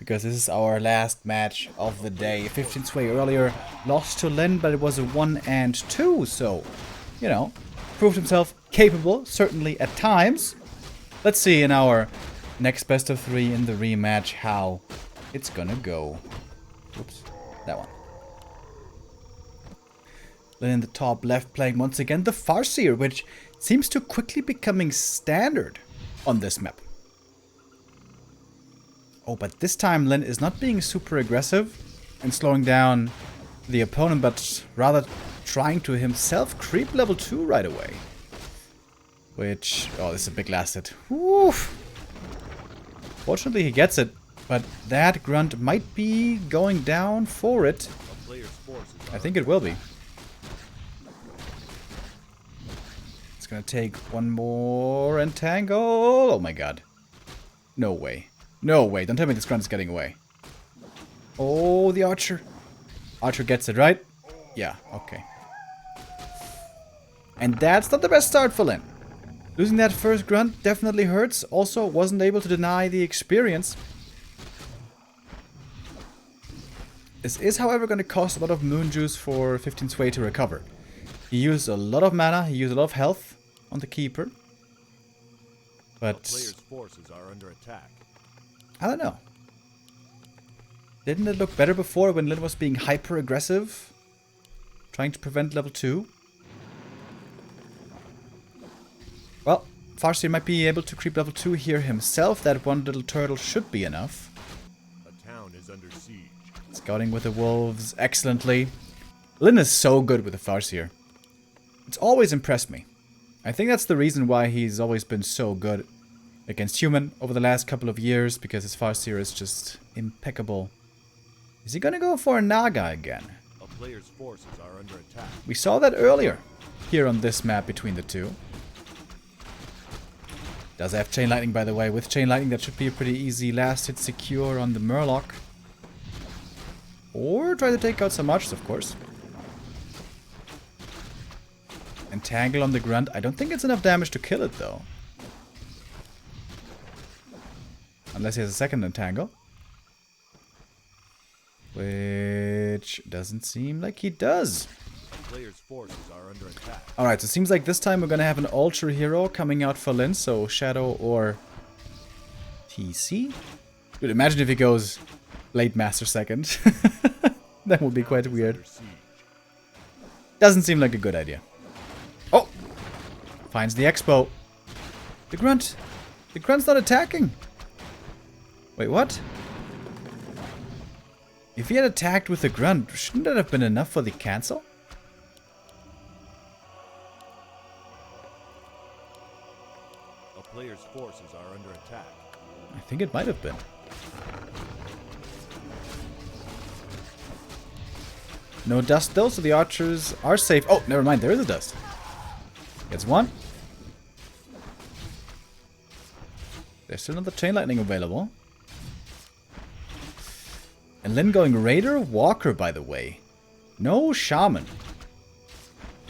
because this is our last match of the day. 15 Sway earlier lost to Lin, but it was a 1 and 2, so, you know, proved himself capable, certainly at times. Let's see in our next best of 3 in the rematch how it's gonna go. Oops, that one. Lin in the top left playing once again the Farseer, which seems to quickly becoming standard on this map. Oh, but this time Lin is not being super aggressive and slowing down the opponent, but rather trying to himself creep level 2 right away. Which, oh, this is a big last hit. Woof. Fortunately he gets it, but that grunt might be going down for it. I think it will be. It's gonna take one more entangle. Oh my god. No way. No way. Don't tell me this grunt is getting away. Oh, the archer. Archer gets it, right? Yeah, okay. And that's not the best start for Lin. Losing that first grunt definitely hurts. Also, wasn't able to deny the experience. This is, however, going to cost a lot of moon juice for 15 Sway to recover. He used a lot of mana, he used a lot of health on the keeper. But player's forces are under attack. I don't know. Didn't it look better before when Lin was being hyper aggressive? Trying to prevent level 2? Well, Farseer might be able to creep level 2 here himself. That one little turtle should be enough. A town is under siege. Scouting with the wolves excellently. Lin is so good with the Farseer. It's always impressed me. I think that's the reason why he's always been so good against human over the last couple of years, because his Farseer is just impeccable. Is he gonna go for a Naga again? A player's forces are under attack. We saw that earlier here on this map between the two. Does have Chain Lightning, by the way. With Chain Lightning, that should be a pretty easy last hit secure on the Murloc. Or try to take out some archers, of course. Entangle on the grunt. I don't think it's enough damage to kill it, though. Unless he has a second entangle. Which doesn't seem like he does. Player's forces are under attack. Alright, so it seems like this time we're gonna have an Ultra Hero coming out for Lin, so Shadow or TC? Dude, imagine if he goes Blade Master second. That would be quite weird. Doesn't seem like a good idea. Oh! Finds the Expo. The Grunt! The Grunt's not attacking! Wait, what? If he had attacked with the Grunt, shouldn't that have been enough for the cancel? A player's forces are under attack. I think it might have been. No dust though, so the archers are safe. Oh, never mind, there is a dust. Gets one. There's still another Chain Lightning available. And Lin going Raider Walker, by the way. No Shaman.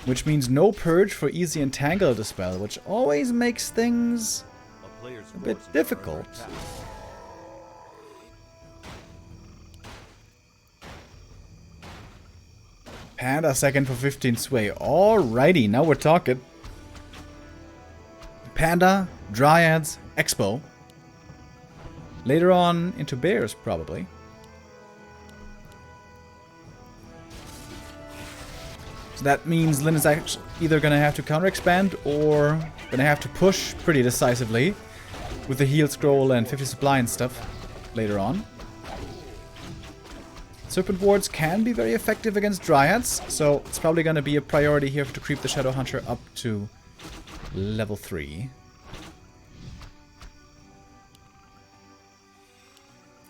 Which means no Purge for easy Entangle Dispel, which always makes things a bit difficult. Panda second for 15 Sway. Alrighty, now we're talking. Panda, Dryads, Expo. Later on into Bears, probably. So that means Lin is actually either going to have to counter-expand or going to have to push pretty decisively with the heal scroll and 50 supply and stuff later on. Serpent wards can be very effective against Dryads, so it's probably going to be a priority here to creep the Shadow Hunter up to level 3.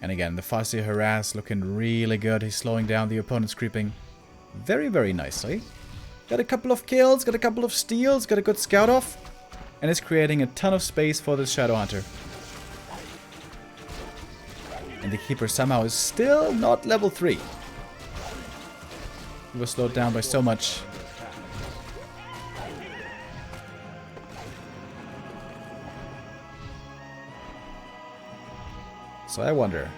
And again, the Farseer Harass looking really good. He's slowing down the opponent's creeping very, very nicely. Got a couple of kills, got a couple of steals, got a good scout off, and is creating a ton of space for this Shadow Hunter. And the Keeper somehow is still not level 3. He was slowed down by so much. So I wonder,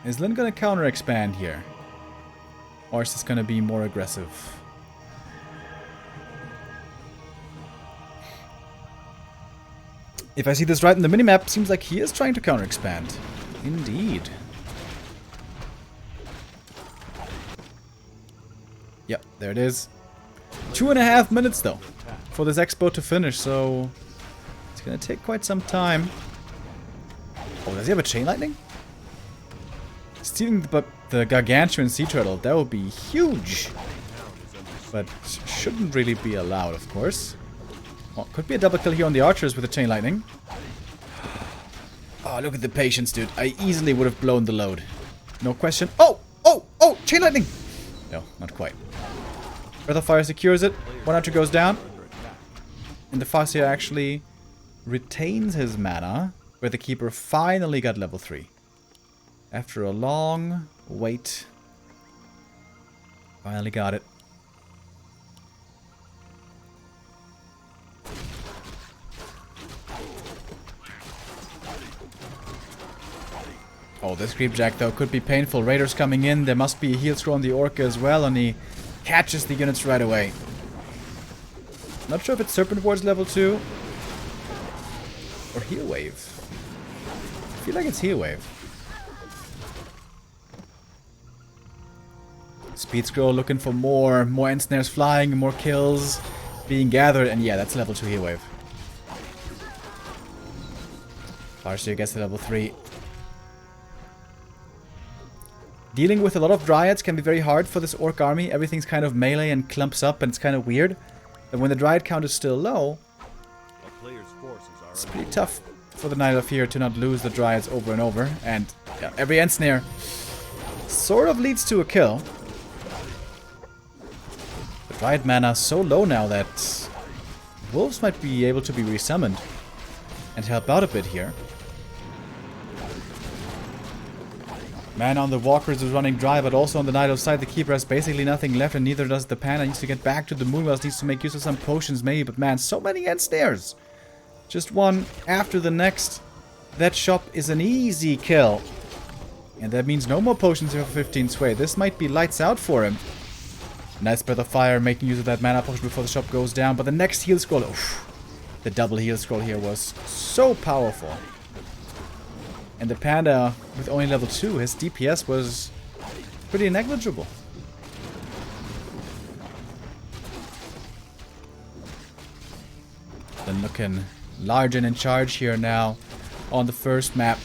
Is Lin gonna counter expand here? Or is this gonna be more aggressive? If I see this right in the minimap, seems like he is trying to counter expand. Indeed. Yep, there it is. 2.5 minutes though for this expo to finish, so it's gonna take quite some time. Oh, does he have a chain lightning? Stealing the gargantuan sea turtle, that would be huge. But shouldn't really be allowed, of course. Oh, could be a double kill here on the archers with the chain lightning. Oh, look at the patience, dude. I easily would have blown the load. No question. Oh! Oh! Oh! Chain lightning! No, not quite. Breath of Fire secures it. One archer goes down. And the Farseer actually retains his mana, where the Keeper finally got level 3. After a long wait. Finally got it. Oh, this Creepjack though could be painful. Raiders coming in. There must be a heal scroll on the Orca as well, and he catches the units right away. Not sure if it's Serpent Ward's level 2 or Heal Wave. I feel like it's Heal Wave. Speed scroll looking for more ensnares flying, more kills being gathered, and yeah, that's level 2 Heal Wave. Farseer gets to level 3. Dealing with a lot of Dryads can be very hard for this Orc army. Everything's kind of melee and clumps up, and it's kind of weird. And when the Dryad count is still low, it's pretty tough for the Knight of Fear to not lose the Dryads over and over. And yeah, every ensnare sort of leads to a kill. The Dryad mana so low now that Wolves might be able to be resummoned and help out a bit here. Man on the Walkers is running dry, but also on the Knight of Sight, the Keeper has basically nothing left, and neither does the Panda. Needs to get back to the Moonwells, needs to make use of some potions maybe, but man, so many ensnares. Just one after the next. That shop is an easy kill. And that means no more potions here for 15 sway. This might be lights out for him. Nice Breath of Fire, making use of that mana potion before the shop goes down, but the next heal scroll, oof, the double heal scroll here was so powerful. And the Panda, with only level 2, his DPS was pretty negligible. Then looking large and in charge here now on the first map.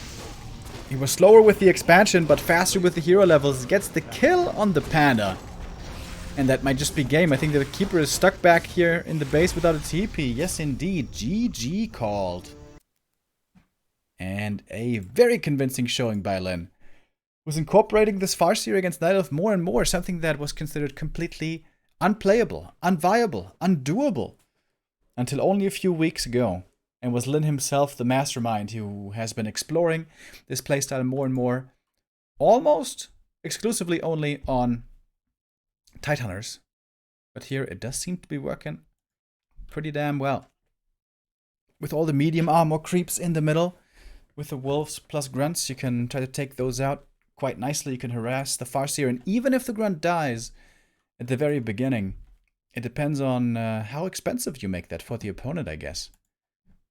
He was slower with the expansion, but faster with the hero levels. Gets the kill on the Panda. And that might just be game. I think the Keeper is stuck back here in the base without a TP. Yes, indeed. GG called. And a very convincing showing by Lin. Was incorporating this Farseer against Night Elf more and more, something that was considered completely unplayable, unviable, undoable, until only a few weeks ago. And was Lin himself the mastermind who has been exploring this playstyle more and more, almost exclusively only on Tidehunters. But here it does seem to be working pretty damn well. With all the medium armor creeps in the middle, with the wolves plus grunts, you can try to take those out quite nicely. You can harass the Farseer, and even if the grunt dies at the very beginning, it depends on how expensive you make that for the opponent, I guess.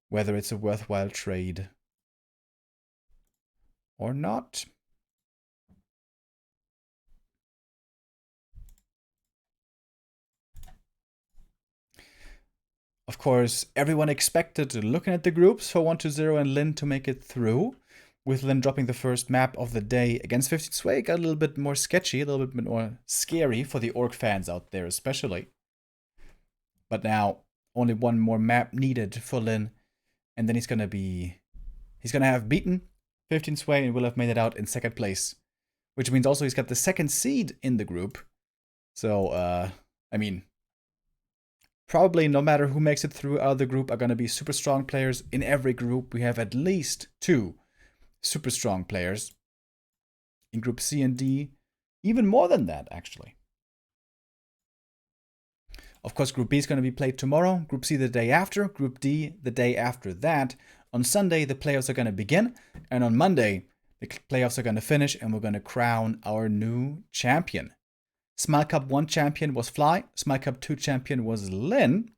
Whether it's a worthwhile trade or not. Of course, everyone expected, looking at the groups, for 1-0 and Lin to make it through. With Lin dropping the first map of the day against 15 Sway, got a little bit more sketchy, a little bit more scary for the Orc fans out there especially. But now, only one more map needed for Lin, and then he's gonna have beaten 15 Sway and will have made it out in second place. Which means also he's got the second seed in the group. So, I mean, probably no matter who makes it through out of the group are going to be super strong players. In every group, we have at least 2 super strong players. In Group C and D, even more than that, actually. Of course, Group B is going to be played tomorrow. Group C the day after. Group D the day after that. On Sunday, the playoffs are going to begin. And on Monday, The playoffs are going to finish, and we're going to crown our new champion. Smile Cup 1 champion was Fly. Smile Cup 2 champion was Lynn.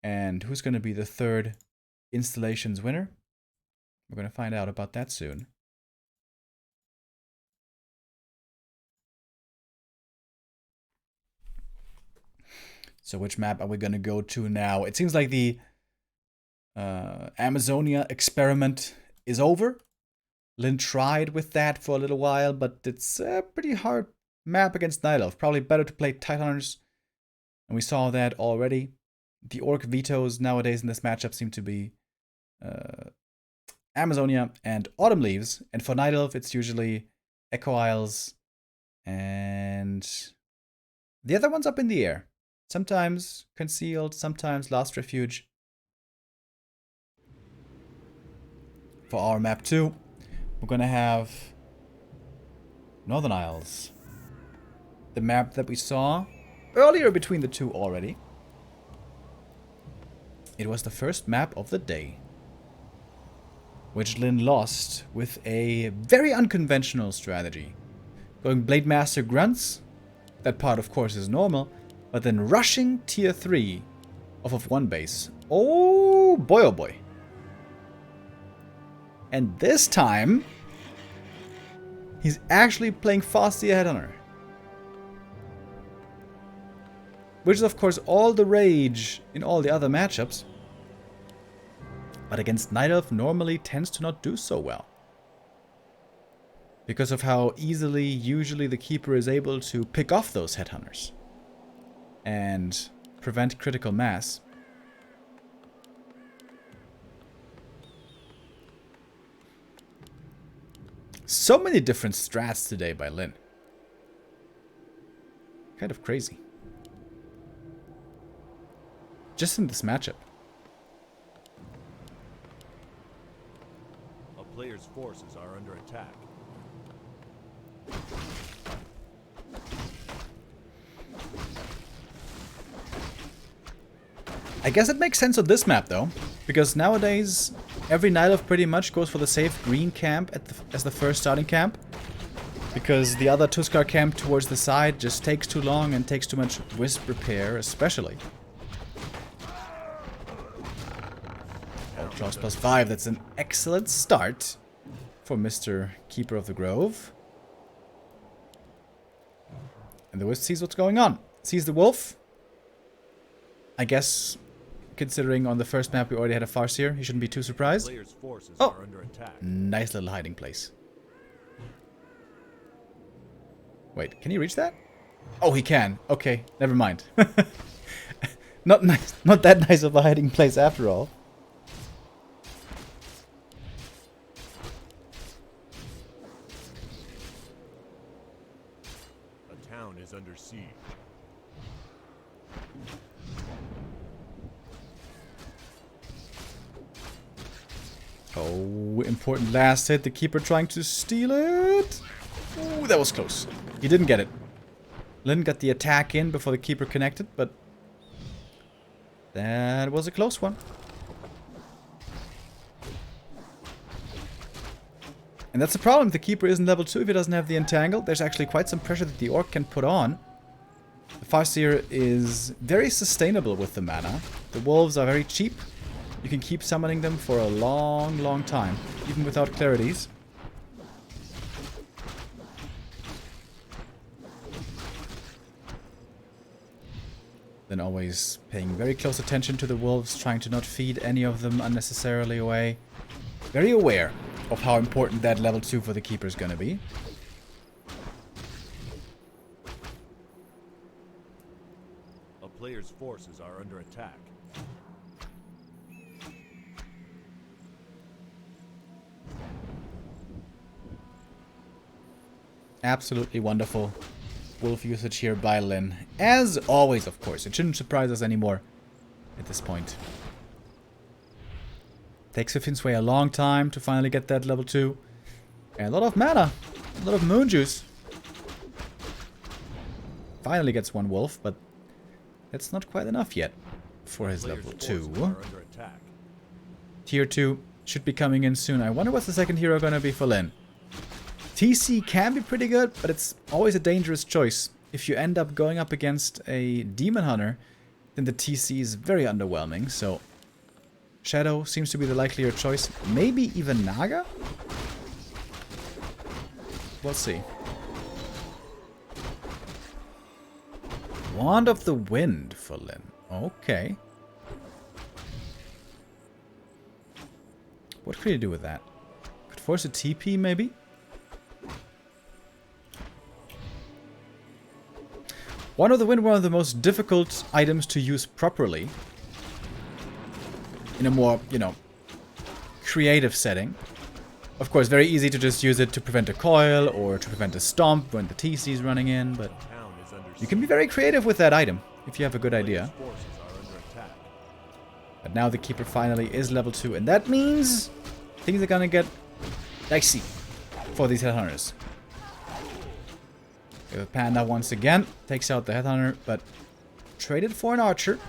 And who's going to be the third installations winner? We're going to find out about that soon. So which map are we going to go to now? It seems like the Amazonia experiment is over. Lynn tried with that for a little while, but it's a pretty hard map against Night Elf. Probably better to play Titaners. And we saw that already. The Orc vetoes nowadays in this matchup seem to be Amazonia and Autumn Leaves. And for Night Elf, it's usually Echo Isles and the other one's up in the air. Sometimes Concealed, sometimes Last Refuge. For our map 2, we're going to have Northern Isles. The map that we saw earlier between the two already. It was the first map of the day, which Lynn lost with a very unconventional strategy. Going Blade Master Grunts, that part of course is normal, but then rushing tier 3 off of 1 base. Oh boy. And this time, he's actually playing Fastia Headhunter. Which is of course all the rage in all the other matchups. But against Night Elf normally tends to not do so well. Because of how easily usually the Keeper is able to pick off those Headhunters. And prevent critical mass. So many different strats today by Lynn. Kind of crazy. Just in this matchup. A player's forces are under attack. I guess it makes sense on this map though, because nowadays every Night Elf pretty much goes for the safe green camp as the first starting camp, because the other Tuskar camp towards the side just takes too long and takes too much wisp repair especially. Oh, Claws +5, that's an excellent start for Mr. Keeper of the Grove. And the Wisp sees what's going on. Sees the wolf. I guess, considering on the first map we already had a Farseer, he shouldn't be too surprised. Oh, nice little hiding place. Wait, can he reach that? Oh, he can. Okay, never mind. Not nice, not that nice of a hiding place after all. A town is under siege. Oh, important last hit. The Keeper trying to steal it. Ooh, that was close. He didn't get it. Lynn got the attack in before the Keeper connected, but that was a close one. And that's the problem. The Keeper isn't level 2 if he doesn't have the Entangle. There's actually quite some pressure that the Orc can put on. The Farseer is very sustainable with the mana. The Wolves are very cheap. You can keep summoning them for a long, long time, even without Clarities. Then always paying very close attention to the Wolves, trying to not feed any of them unnecessarily away. Very aware of how important that level 2 for the Keeper is going to be. A player's forces are under attack. Absolutely wonderful wolf usage here by Lynn. As always, of course. It shouldn't surprise us anymore at this point. Takes 15 Sway a long time to finally get that level 2. And a lot of mana. A lot of moon juice. Finally gets one wolf, but that's not quite enough yet for his level 2. Tier 2 should be coming in soon. I wonder what's the second hero going to be for Lynn. TC can be pretty good, but it's always a dangerous choice. If you end up going up against a Demon Hunter, then the TC is very underwhelming, so Shadow seems to be the likelier choice. Maybe even Naga? We'll see. Wand of the Wind for Lyn. Okay. What could you do with that? Could force a TP, maybe? Wand of the Wind, one of the most difficult items to use properly. In a more, you know, creative setting. Of course, very easy to just use it to prevent a coil or to prevent a stomp when the TC is running in, but you can be very creative with that item if you have a good idea. But now the Keeper finally is level 2, and that means things are gonna get dicey for these Headhunters. The Panda once again takes out the Headhunter, but traded for an Archer.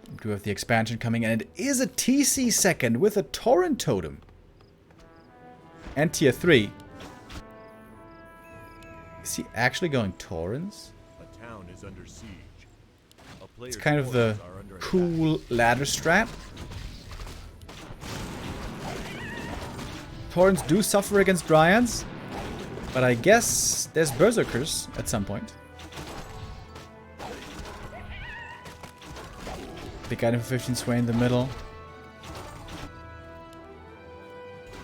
We do have the expansion coming, and it is a TC second with a Tauren Totem. And tier 3. Is he actually going Taurens? A town is under siege. It's kind of the cool ladder strat. Taurens do suffer against Dryads, but I guess there's Berserkers at some point. Big item for 15 sway in the middle.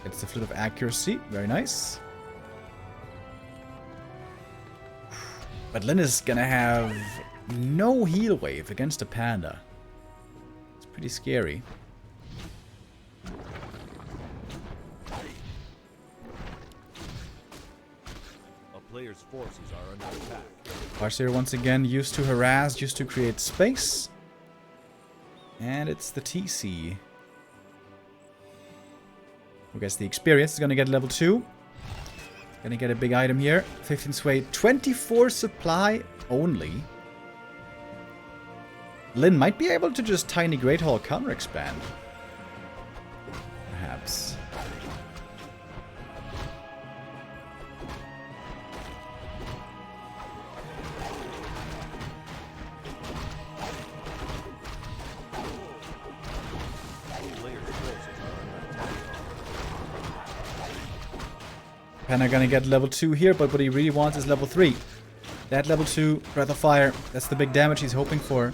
It's the Flute of Accuracy. Very nice. But Lyn is gonna have no heal wave against a Panda. It's pretty scary. A player's forces are under attack. CORSAIR once again used to harass, used to create space. And it's the TC. Who gets the experience is gonna get level 2. Gonna get a big item here. 15 sway, 24 supply only. Lyn might be able to just Tiny Great Hall counter expand. Perhaps. Panda gonna get level 2 here, but what he really wants is level 3. That level 2, Breath of Fire, that's the big damage he's hoping for.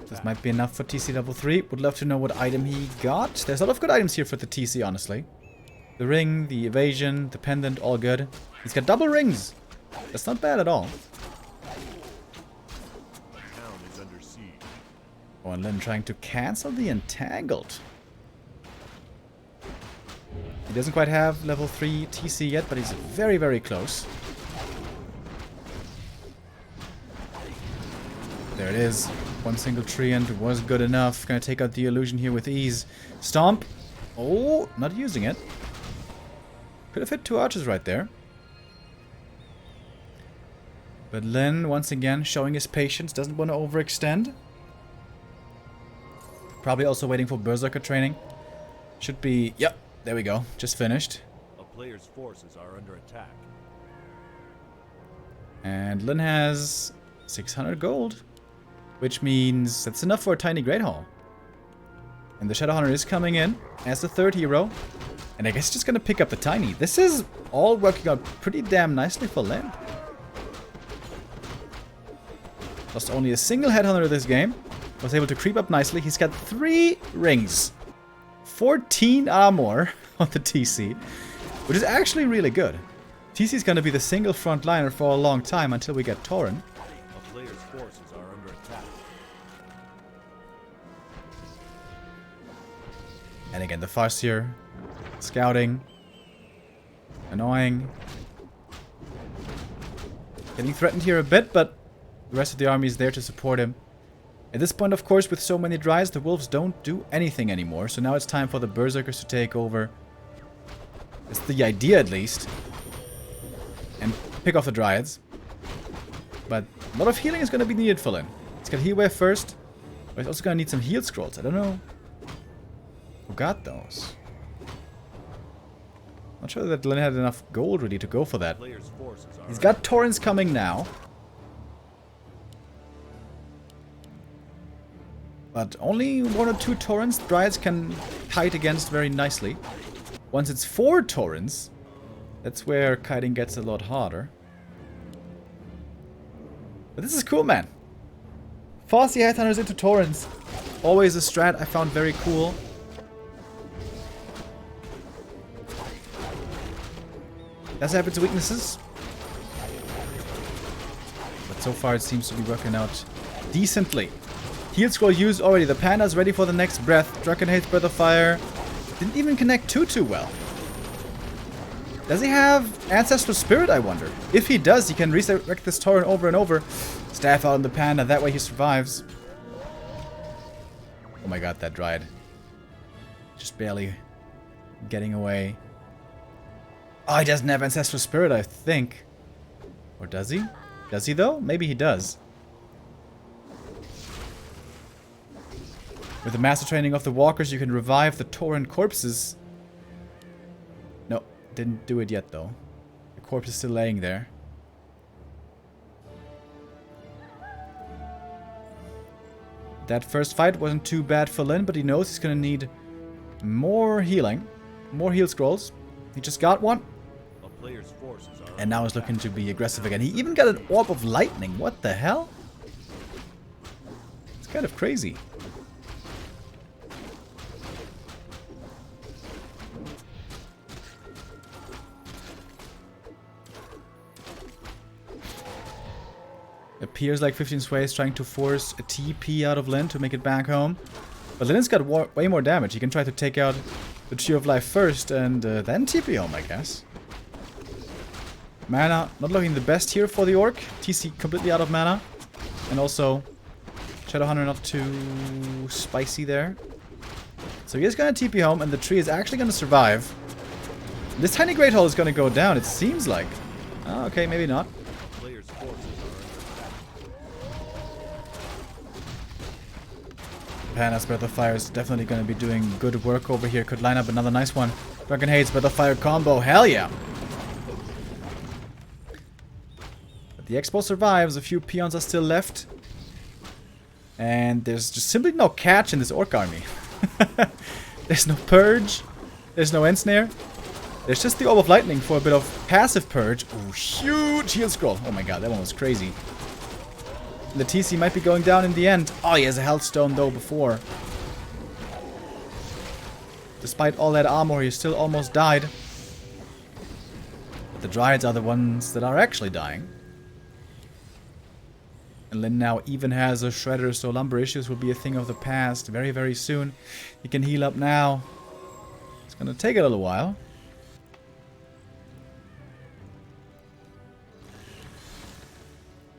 This might be enough for TC level 3. Would love to know what item he got. There's a lot of good items here for the TC, honestly. The ring, the evasion, the pendant, all good. He's got double rings. That's not bad at all. Oh, and Lyn trying to cancel the Entangled. He doesn't quite have level 3 TC yet, but he's very, very close. There it is. One single treant was good enough. Gonna take out the illusion here with ease. Stomp. Oh, not using it. Could have hit 2 archers right there. But Lyn, once again, showing his patience. Doesn't want to overextend. Probably also waiting for Berserker training. Should be... Yep, there we go. Just finished. A player's forces are under attack. And Lyn has 600 gold. Which means that's enough for a Tiny Great Hall. And the Shadowhunter is coming in as the 3rd hero. And I guess just gonna pick up the Tiny. This is all working out pretty damn nicely for Lyn. Lost only a single Headhunter this game. Was able to creep up nicely. He's got 3 rings. 14 armor on the TC. Which is actually really good. TC is gonna be the single frontliner for a long time until we get Tauren. A player's forces are under attack. And again, the Farseer. Scouting. Annoying. Getting threatened here a bit, but the rest of the army is there to support him. At this point, of course, with so many Dryas, the wolves don't do anything anymore. So now it's time for the Berserkers to take over. It's the idea, at least. And pick off the Dryads. But a lot of healing is going to be needed for Lyn. Let's get Heal Wave first. But he's also going to need some heal scrolls. I don't know who got those. Not sure that Lyn had enough gold really to go for that. He's got torrents coming now. But only 1 or 2 torrents Dryads can kite against very nicely. Once it's 4 torrents, that's where kiting gets a lot harder. But this is cool, man. Force the Headhunters into torrents. Always a strat I found very cool. Does have its weaknesses. But so far it seems to be working out decently. Heal scroll used already. The panda's ready for the next breath. Dragon hates Breath of Fire. Didn't even connect too well. Does he have Ancestral Spirit, I wonder? If he does, he can resurrect this torrent over and over. Staff out on the panda. That way he survives. Oh my god, that Dryad. Just barely getting away. Oh, he doesn't have Ancestral Spirit, I think. Or does he? Does he, though? Maybe he does. With the master training of the walkers, you can revive the torrent corpses. No, didn't do it yet, though. The corpse is still laying there. That first fight wasn't too bad for Lyn, but he knows he's going to need more healing. More heal scrolls. He just got one. And now he's looking to be aggressive again. He even got an Orb of Lightning. What the hell? It's kind of crazy. Appears like 15 Sway is trying to force a TP out of Lyn to make it back home. But Lyn's got way more damage. He can try to take out the Tree of Life first and then TP home, I guess. Mana not looking the best here for the Orc. TC completely out of mana. And also Shadowhunter not too spicy there. So he is going to TP home and the tree is actually going to survive. This tiny Great Hole is going to go down, it seems like. Oh, okay, maybe not. Panda's Breath of Fire is definitely going to be doing good work over here. Could line up another nice one. Dragon hates Breath of Fire combo. Hell yeah! But the Expo survives. A few peons are still left. And there's just simply no catch in this Orc army. There's no Purge. There's no Ensnare. There's just the Orb of Lightning for a bit of passive Purge. Ooh, huge heal scroll. Oh my god, that one was crazy. The TC might be going down in the end. Oh, he has a health stone though before. Despite all that armor, he still almost died. But the Dryads are the ones that are actually dying. And Lyn now even has a Shredder, so lumber issues will be a thing of the past very, very soon. He can heal up now. It's gonna take a little while.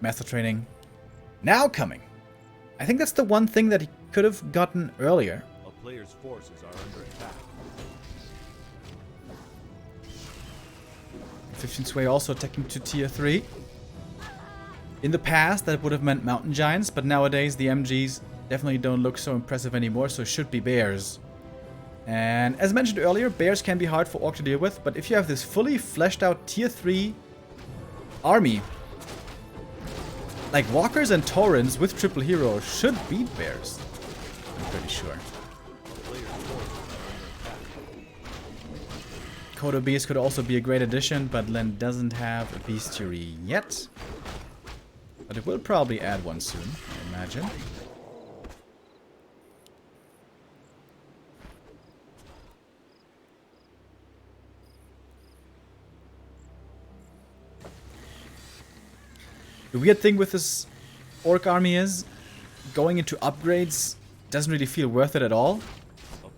Master training. Now coming. I think that's the one thing that he could have gotten earlier. A player's forces are under attack. 15 Sway also attacking to tier 3. In the past, that would have meant mountain giants, but nowadays the MGs definitely don't look so impressive anymore, so it should be bears. And as mentioned earlier, bears can be hard for Orc to deal with, but if you have this fully fleshed out tier 3 army, like walkers and torrents with triple hero should beat bears. I'm pretty sure. Kodo Beast could also be a great addition, but Lyn doesn't have a bestiary yet. But it will probably add one soon, I imagine. The weird thing with this Orc army is going into upgrades doesn't really feel worth it at all.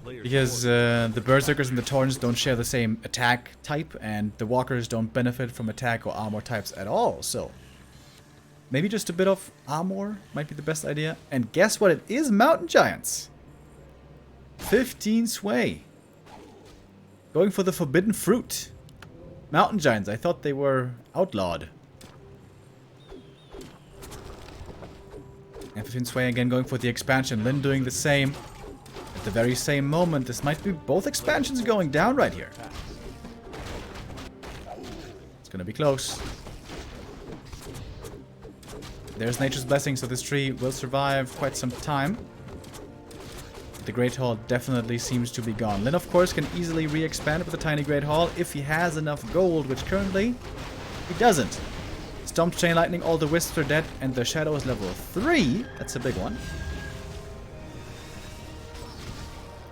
Because the Berserkers and the Torrents don't share the same attack type, and the Walkers don't benefit from attack or armor types at all. So Maybe just a bit of armor might be the best idea. And guess what? It is Mountain Giants. 15 sway. Going for the forbidden fruit. Mountain Giants. I thought they were outlawed. And 15 sway again going for the expansion. Lin doing the same. At the very same moment. This might be both expansions going down right here. It's gonna be close. There's Nature's Blessing, so this tree will survive quite some time. The Great Hall definitely seems to be gone. Lin, of course, can easily re-expand with the tiny Great Hall if he has enough gold, which currently he doesn't. Stomp, Chain Lightning, all the Wisps are dead, and the Shadow is level 3. That's a big one.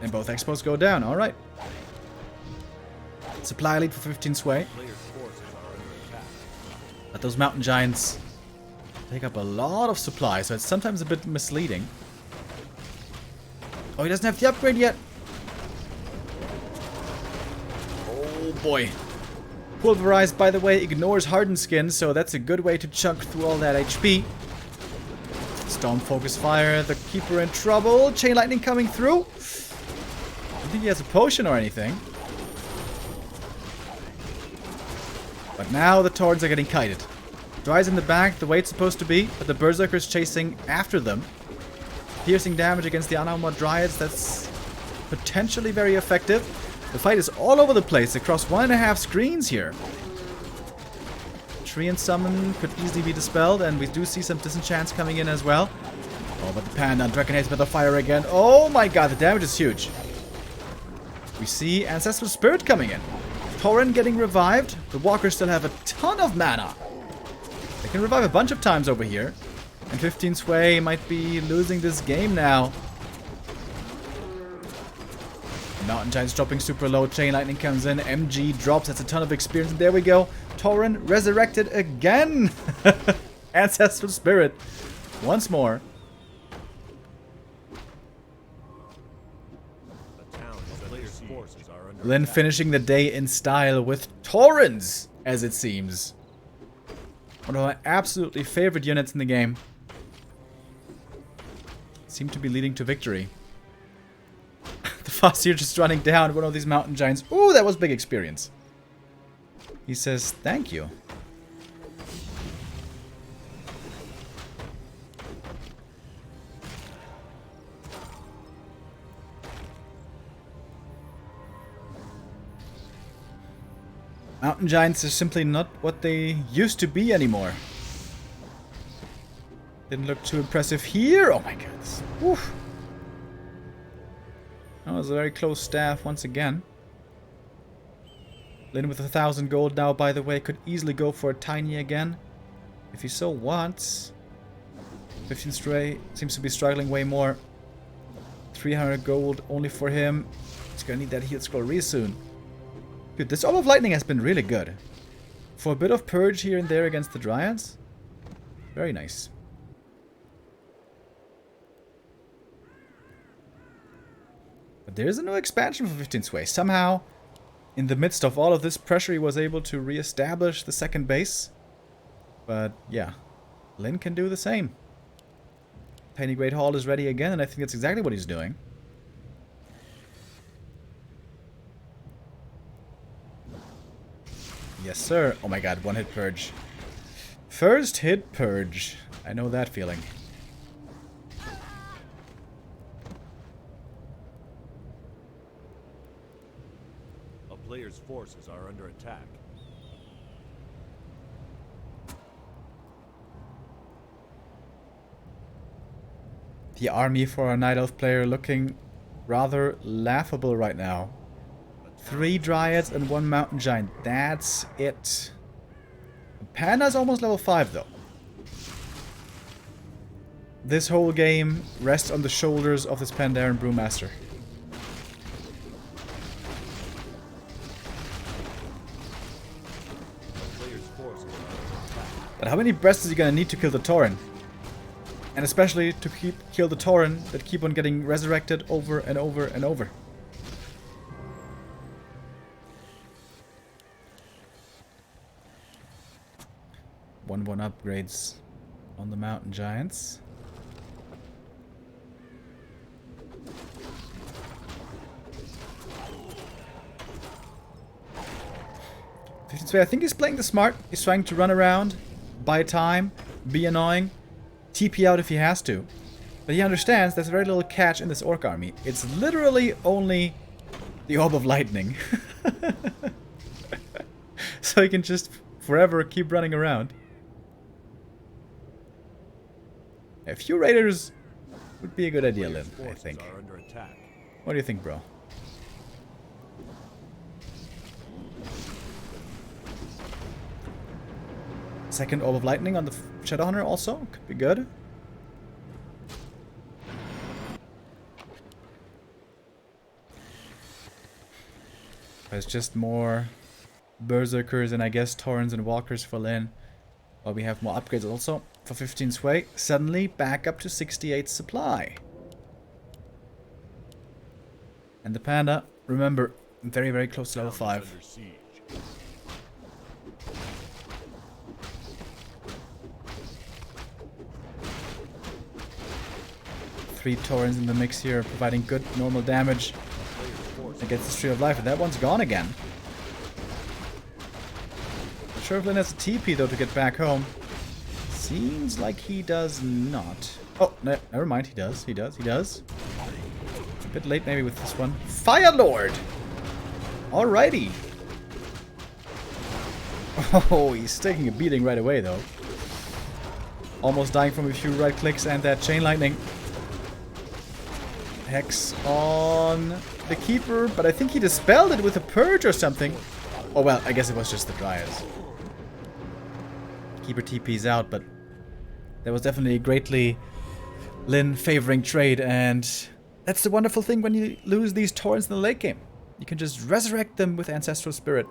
And both Expos go down, alright. Supply lead for 15 sway. But those Mountain Giants take up a lot of supply, so it's sometimes a bit misleading. Oh, he doesn't have the upgrade yet. Oh boy. Pulverized, by the way, ignores Hardened Skin, so that's a good way to chunk through all that HP. Storm Focus Fire, the Keeper in trouble. Chain Lightning coming through. I don't think he has a potion or anything. But now the Torrents are getting kited. Dry's in the back, the way it's supposed to be, but the Berserker's chasing after them. Piercing damage against the unarmored Dryads, that's potentially very effective. The fight is all over the place, across 1.5 screens here. Tree and Summon could easily be dispelled, and we do see some disenchants coming in as well. Oh, but the Panda and Dragon Haze Metal Fire again. Oh my god, the damage is huge. We see Ancestral Spirit coming in. Torrent getting revived. The Walkers still have a ton of mana. They can revive a bunch of times over here. And 15 sway might be losing this game now. Mountain Giants dropping super low. Chain Lightning comes in. MG drops. That's a ton of experience. And there we go. Torrent resurrected again. Ancestral Spirit. Once more. Lin finishing the day in style with Torrents, as it seems. One of my absolutely favorite units in the game. Seem to be leading to victory. The Fossier just running down one of these Mountain Giants. Ooh, that was big experience. He says, thank you. Mountain Giants are simply not what they used to be anymore. Didn't look too impressive here. Oh my goodness. Oof. That was a very close staff once again. Lin with 1,000 gold now, by the way, could easily go for a tiny again, if he so wants. 15 stray seems to be struggling way more. 300 gold only for him. He's gonna need that heal scroll really soon. Dude, this Orb of Lightning has been really good. For a bit of purge here and there against the Dryads. Very nice. But there's a new expansion for 15 sway. Somehow, in the midst of all of this pressure, he was able to re-establish the second base. But yeah, Lin can do the same. Tiny Great Hall is ready again, and I think that's exactly what he's doing. Yes, sir. Oh my god, one hit purge. First hit purge. I know that feeling. A player's forces are under attack. The army for a Night Elf player looking rather laughable right now. 3 Dryads and 1 Mountain Giant. That's it. Panda's almost level 5 though. This whole game rests on the shoulders of this Pandaren Brewmaster. But how many breasts is he gonna need to kill the Tauren? And especially to kill the Tauren that keep on getting resurrected over and over and over. One upgrades. on the Mountain Giants. I think he's playing the smart. He's trying to run around, buy time, be annoying, TP out if he has to. But he understands there's very little catch in this Orc army. It's literally only the Orb of Lightning. So he can just forever keep running around. A few raiders would be a good idea, Lynn, I think. What do you think, bro? Second Orb of Lightning on the Shadowhunter also. Could be good. There's just more Berserkers and I guess Taurens and Walkers for Lyn. Well, we have more upgrades also for 15 sway. Suddenly back up to 68 supply. And the Panda, remember, very, very close to level 5. 3 Taurens in the mix here, providing good normal damage against the Tree of Life, and that one's gone again. Not sure if Lyn has a TP though to get back home. Seems like he does not. Oh, no, never mind, he does. A bit late maybe with this one. Fire Lord! Alrighty. Oh, he's taking a beating right away though. Almost dying from a few right clicks and that Chain Lightning. Hex on the Keeper, but I think he dispelled it with a Purge or something. Oh well, I guess it was just the Dryads. Keeper TP's out, but that was definitely a greatly Lyn favoring trade, and that's the wonderful thing when you lose these Taurens in the late game. You can just resurrect them with Ancestral Spirit.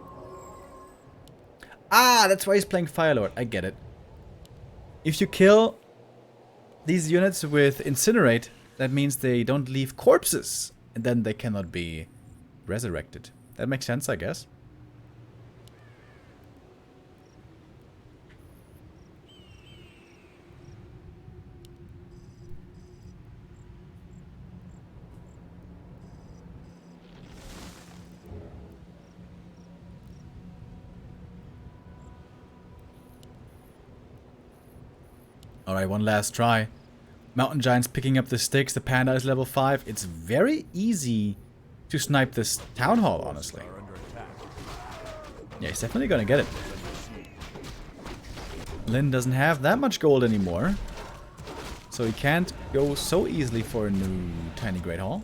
Ah, that's why he's playing Firelord. I get it. If you kill these units with Incinerate, that means they don't leave corpses, and then they cannot be resurrected. That makes sense, I guess. Alright, one last try. Mountain Giants picking up the sticks. The Panda is level 5. It's very easy to snipe this Town Hall, honestly. Yeah, he's definitely gonna get it. Lyn doesn't have that much gold anymore, so he can't go so easily for a new Tiny Great Hall.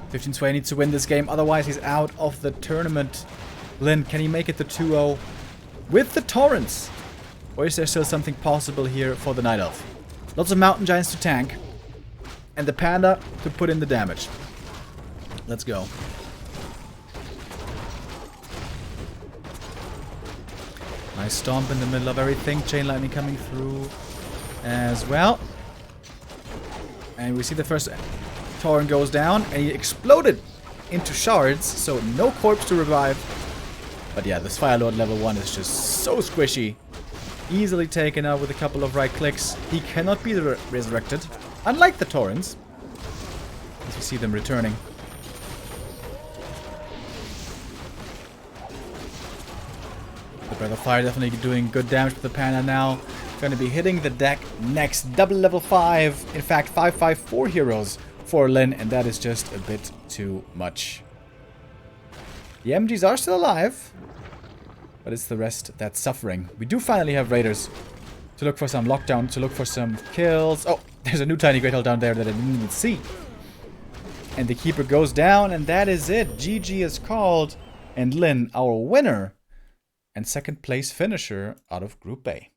15 Sway needs to win this game, otherwise he's out of the tournament. Lyn, can he make it to 2-0 with the Torrents? Or is there still something possible here for the Night Elf? Lots of Mountain Giants to tank, and the Panda to put in the damage. Let's go. Nice stomp in the middle of everything. Chain Lightning coming through as well. And we see the first Tauren goes down, and he exploded into shards, so no corpse to revive. But yeah, this Firelord level 1 is just so squishy. Easily taken out with a couple of right clicks. He cannot be resurrected, unlike the Taurens, as we see them returning. The Breath of Fire definitely doing good damage with the Panda now. Going to be hitting the deck next. Double level 5. In fact, 5/5/4 heroes for Lyn, and that is just a bit too much. The MGs are still alive, but it's the rest that's suffering. We do finally have raiders to look for some lockdown, to look for some kills. Oh, there's a new Tiny Great Hall down there that I didn't even see. And the Keeper goes down, and that is it. GG is called, and Lyn, our winner and second place finisher out of Group A.